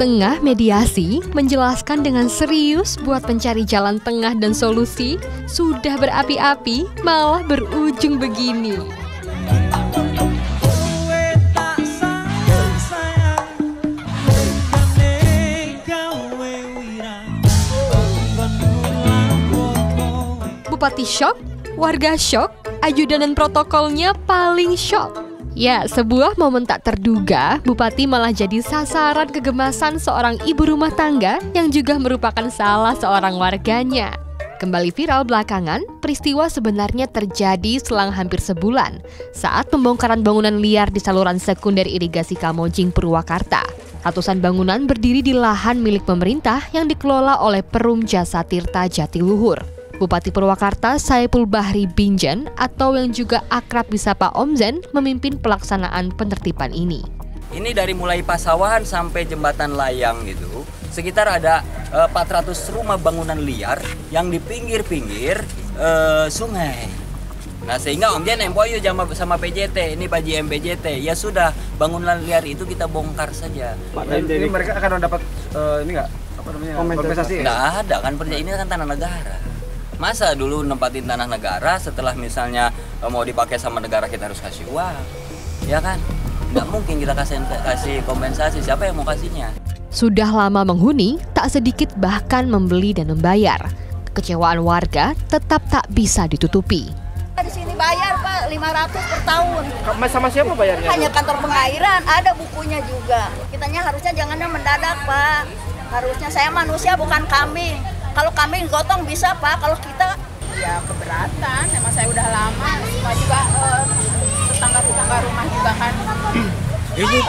tengah mediasi menjelaskan dengan serius buat pencari jalan tengah dan solusi, sudah berapi-api malah berujung begini. Bupati syok, warga syok, ajudan dan protokolnya paling syok. Ya, sebuah momen tak terduga, Bupati malah jadi sasaran kegemasan seorang ibu rumah tangga yang juga merupakan salah seorang warganya. Kembali viral belakangan, peristiwa sebenarnya terjadi selang hampir sebulan saat pembongkaran bangunan liar di saluran sekunder irigasi Kamojing, Purwakarta. Ratusan bangunan berdiri di lahan milik pemerintah yang dikelola oleh Perum Jasa Tirta Jatiluhur. Bupati Purwakarta Saipul Bahri Binjen atau yang juga akrab disapa Om Zen memimpin pelaksanaan penertiban ini. Ini dari mulai Pasawahan sampai Jembatan Layang gitu, sekitar ada 400 rumah bangunan liar yang di pinggir-pinggir sungai. Nah sehingga Om Zen MOU sama PJT, ini Pak JM PJT, ya sudah bangunan liar itu kita bongkar saja. Pak, jadi mereka akan dapat ini nggak? Apa namanya? Kompensasi? Nggak ada kan, ini kan tanah negara. Masa dulu nempatin tanah negara setelah misalnya mau dipakai sama negara kita harus kasih uang, ya kan? Nggak mungkin kita kasih kompensasi, siapa yang mau kasihnya? Sudah lama menghuni, tak sedikit bahkan membeli dan membayar. Kekecewaan warga tetap tak bisa ditutupi. Di sini bayar Pak 500 per tahun. Sama siapa bayarnya? Hanya kantor pengairan, ada bukunya juga. Kitanya harusnya jangan mendadak Pak. Harusnya saya manusia bukan kambing. Kalau kambing gotong bisa Pak, kalau kita ya keberatan. Emang saya udah lama, semua juga tetangga-tetangga rumah juga kan.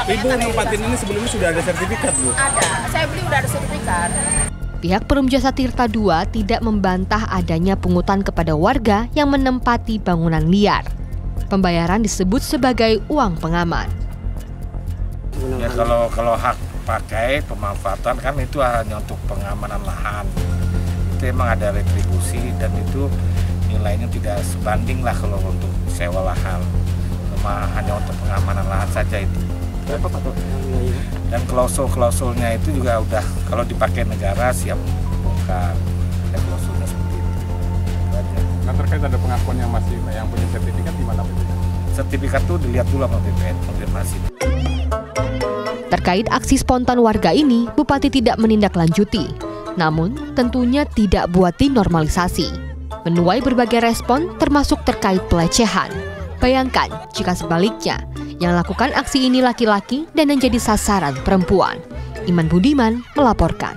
Ibu nempatin ini sebelumnya sudah ada sertifikat Bu? Ada, saya beli udah ada sertifikat. Pihak Perum Jasa Tirta II tidak membantah adanya pungutan kepada warga yang menempati bangunan liar. Pembayaran disebut sebagai uang pengaman. Ya kalau hak pakai pemanfaatan kan itu hanya untuk pengamanan lahan. Itu emang ada retribusi dan itu nilainya tidak sebanding lah kalau untuk sewa lahan. Cuma hanya untuk pengamanan lahan saja itu. Berapa Pak? Dan klausul-klausulnya itu juga udah kalau dipakai negara siap bongkar. Ada klausulnya seperti itu. Nah terkait ada pengakuan yang masih yang punya sertifikat di mana Pak? Sertifikat tuh dilihat dulu sama BPN konfirmasi. Terkait aksi spontan warga ini, Bupati tidak menindaklanjuti. Namun, tentunya tidak buat dinormalisasi. Menuai berbagai respon termasuk terkait pelecehan. Bayangkan jika sebaliknya, yang lakukan aksi ini laki-laki dan yang jadi sasaran perempuan. Iman Budiman melaporkan.